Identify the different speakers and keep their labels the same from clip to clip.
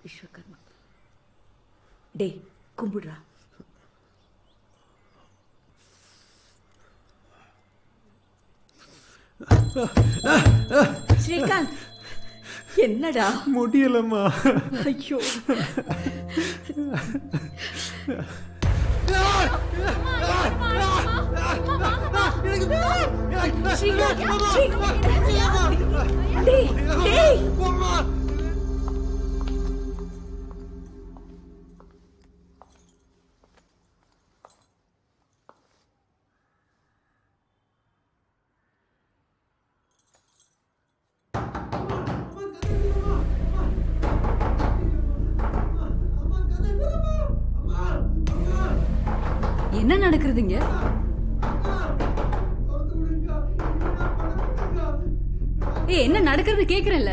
Speaker 1: விஸ்வகர்மா. டேய் கும்பிடுறா. ஸ்ரீகாந்த், என்னடா?
Speaker 2: முடியலம்மா.
Speaker 1: ஐயோ, டேய் டேய்,
Speaker 3: என்ன நடக்குதுங்க? ஏய், என்ன நடக்குது கேக்குறேன்ல.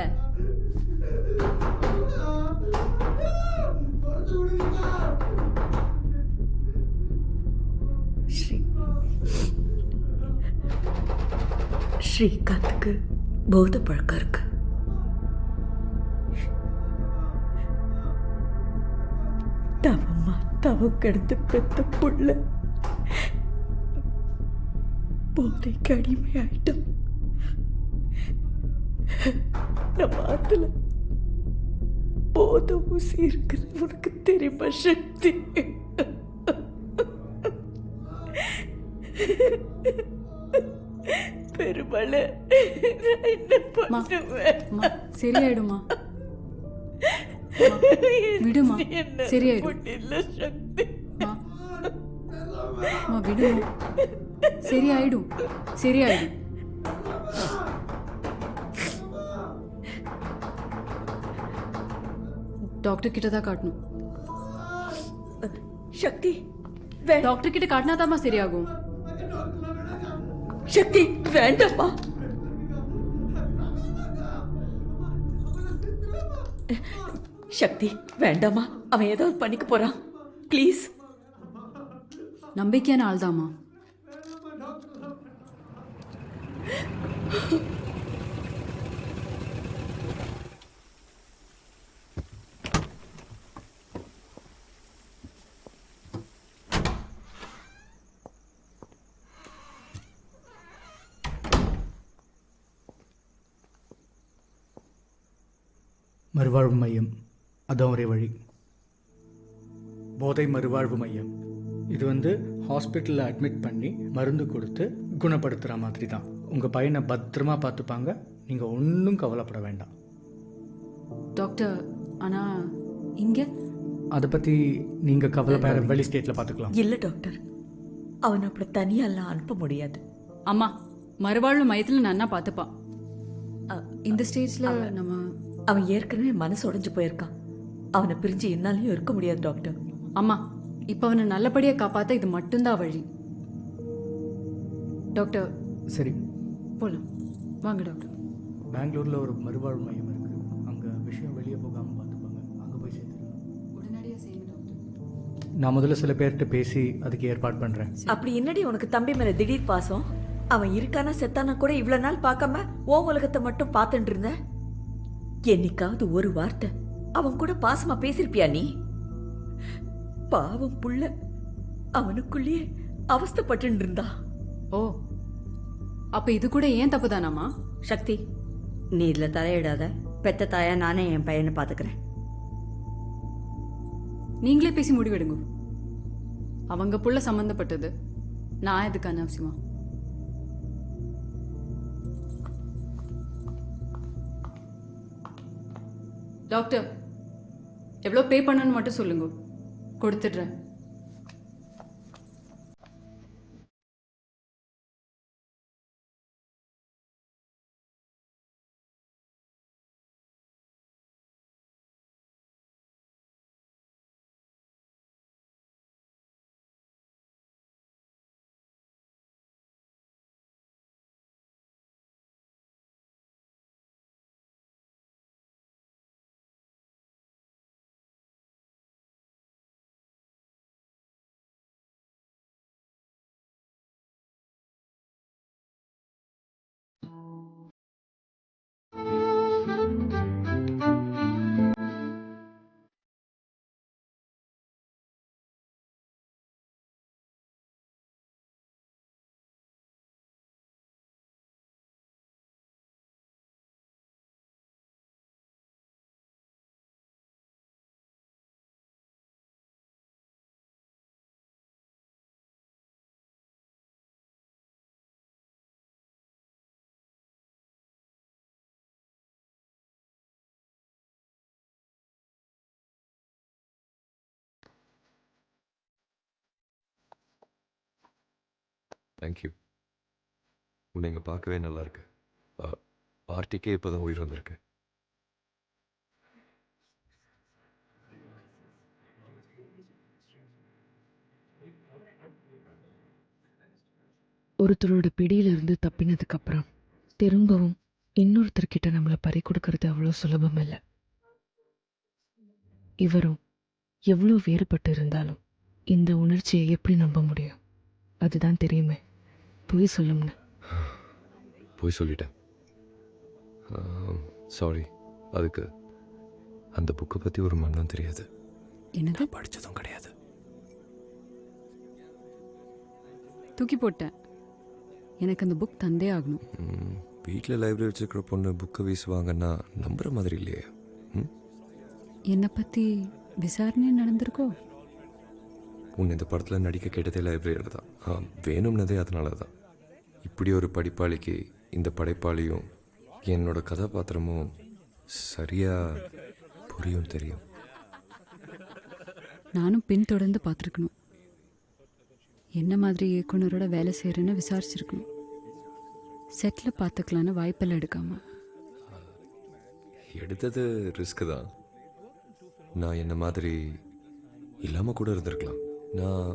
Speaker 1: ஸ்ரீகாந்துக்கு போத பழக்கம் இருக்கு. தவம்மா தவம் கெடுத்து பெத்த புள்ள போதைக்கு அடிமையாயிட்டோம். நம்ம ஆத்துல போத ஊசி இருக்குது, உனக்கு தெரியுமா சக்தி? பெருமளை என்ன பண்ணுவேன்?
Speaker 3: சரியாயிடுமா? விடுமா, சரியாயிடும்.
Speaker 1: இல்ல சக்தி,
Speaker 3: விடுமா, சரியாயிடும், சரியாயிடும். டாக்டர் கிட்ட தான் காட்டணும்.
Speaker 1: சக்தி
Speaker 3: டாக்டர் கிட்ட காட்டினா தாமா சரியாகும்.
Speaker 1: சக்தி வேண்டாமா? சக்தி வேண்டாமா, அவன் ஏதாவது பண்ணிக்க போறான். ப்ளீஸ்.
Speaker 3: நம்பிக்கையான ஆள் தாமா.
Speaker 2: மறுவாழ்வு மையம் அதான் ஒரே வழி. போதை மறுவாழ்வு மையம் இது ஹாஸ்பிட்டலில் அட்மிட் பண்ணி மருந்து கொடுத்து குணப்படுத்துகிற மாதிரி தான். உங்கள் பையனை பத்திரமா பார்த்துப்பாங்க, நீங்கள் ஒன்றும் கவலைப்பட வேண்டாம்.
Speaker 3: டாக்டர், ஆனால் இங்கே
Speaker 2: அதை பற்றி நீங்கள் கவலைப்பட வெளி ஸ்டேட்டில் பார்த்துக்கலாம்.
Speaker 1: இல்லை டாக்டர், அவனை அப்படி தனியெல்லாம் அனுப்ப முடியாது.
Speaker 3: அம்மா, மறுவாழ்வு மையத்தில் நன்னா பார்த்துப்பான். இந்த ஸ்டேஜில் நம்ம
Speaker 1: அவன் ஏற்கனவே மனசு உடைஞ்சு போயிருக்கான். அவனை பிரிஞ்சு என்னாலையும் இருக்க முடியாது டாக்டர்.
Speaker 3: அம்மா, இப்போ அவனை நல்லபடியாக காப்பாற்ற இது மட்டும்தான் வழி. டாக்டர்
Speaker 2: சரி
Speaker 3: போகலாம் வாங்க டாக்டர்.
Speaker 2: பெங்களூரில் ஒரு மறுவாழ்வு மையம் இருக்குது, அங்கே விஷயம் வெளியே போகாமல் பார்த்துப்பாங்க. அங்கே போய் சேர்த்துருங்க.
Speaker 3: உடனடியாக செய்யுங்க டாக்டர்.
Speaker 2: நான் முதல்ல சில பேர்கிட்ட பேசி அதுக்கு ஏற்பாடு பண்ணுறேன்.
Speaker 1: அப்படி என்னடி உனக்கு தம்பி மேல திடீர் பாசம்? அவன் இருக்கானா செத்தானா கூட இவ்வளவு நாள் பார்க்காம ஓ உலகத்தை மட்டும் பார்த்துட்டு இருந்த. என்னைக்காவது ஒரு வார்த்தை அவன் கூட பாசமா பேசிருப்பியா நீ? பாவம் புள்ள அவனுக்குள்ளேயே அவஸ்தைப்பட்டு இருந்தா.
Speaker 3: ஓ, அப்போ இது கூட ஏன் தப்பு தானாமா?
Speaker 4: சக்தி, நீ இதுல தலையிடாத. பெத்த தாயா நானே என் பையனை பாத்துக்கிறேன்.
Speaker 3: நீங்களே பேசி முடிவெடுங்க. அவங்க புள்ள சம்பந்தப்பட்டது, நான் எதுக்கு அனாவசியமா? டாக்டர், எவ்வளோ பே பண்ணணும்னு மட்டும் சொல்லுங்க, கொடுத்துட்றேன்.
Speaker 5: தேங்க்யூ. உன்னை இங்கே பார்க்கவே நல்லா இருக்கு. பார்ட்டிக்கே இப்போ தான் உயிர் வந்திருக்கு.
Speaker 6: ஒருத்தரோட பிடியிலிருந்து தப்பினதுக்கு அப்புறம் திரும்பவும் இன்னொருத்தர்கிட்ட நம்மளை பறி கொடுக்கறது அவ்வளோ சுலபம் இல்லை. இவரும் எவ்வளோ வேறுபட்டு இருந்தாலும் இந்த உணர்ச்சியை எப்படி நம்ப முடியும்? அதுதான் தெரியுமே, பொய் சொல்லும்னு.
Speaker 5: போய் சொல்லிட்டேன். சாரி. அதுக்கு அந்த புக்கை பற்றி ஒரு மண்ணும் தெரியாது.
Speaker 3: என்னது?
Speaker 5: படித்ததும் கிடையாது.
Speaker 3: தூக்கி போட்டேன். எனக்கு அந்த புக் தந்தே ஆகணும்.
Speaker 5: வீட்டில் லைப்ரரி வச்சுருக்கிற பொண்ணு புக்கை வீசுவாங்கன்னா நம்புற மாதிரி இல்லையே.
Speaker 3: என்னை பற்றி விசாரணை நடந்திருக்கோ?
Speaker 5: உன்னை இந்த படத்தில் நடிக்க கேட்டதே லைப்ரரியில் தான். வேணும்னதே அதனால தான். இப்படி ஒரு படிப்பாளிக்கு இந்த படைப்பாளியும் என்னோட கதாபாத்திரமும் சரியாக புரியும் தெரியும்.
Speaker 3: நானும் பின்தொடர்ந்து பார்த்துருக்கணும். என்ன மாதிரி இயக்குனரோட வேலை செய்கிறேன்னு விசாரிச்சிருக்கணும். செட்டில் பார்த்துக்கலான்னு வாய்ப்பெல்லாம் எடுக்காம.
Speaker 5: எடுத்தது ரிஸ்க்கு தான். நான் என்ன மாதிரி இல்லாமல் கூட இருந்திருக்கலாம். நான்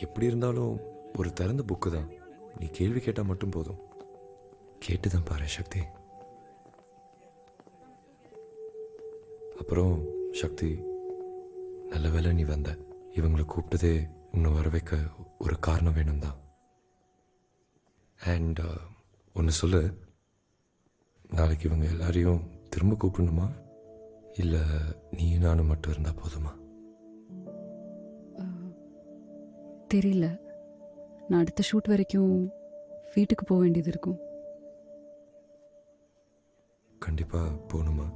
Speaker 5: எப்படி இருந்தாலும் ஒரு திறந்த புக்கு தான். நீ கேள்வி கேட்டால் மட்டும் போதும். கேட்டு தான் பாரு சக்தி. அப்புறம் சக்தி, நல்ல வேளை நீ வந்த. இவங்களை கூப்பிட்டதே உன்னை வர வைக்க ஒரு காரணம் வேணும் தான். அண்ட் ஒன்று சொல்லு, நாளைக்கு இவங்க எல்லாரையும் திரும்ப கூப்பிடணுமா, இல்லை நீ நானும் மட்டும் இருந்தால் போதுமா?
Speaker 3: தெரியல. நான் அடுத்த ஷூட் வரைக்கும் வீட்டுக்கு போக வேண்டியது இருக்கும்.
Speaker 5: கண்டிப்பாக போகணுமா?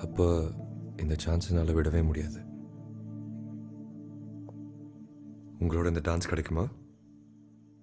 Speaker 5: அப்போ இந்த சான்ஸ் என்னால் விடவே முடியாது. உங்களோட இந்த டான்ஸ் கிடைக்குமா?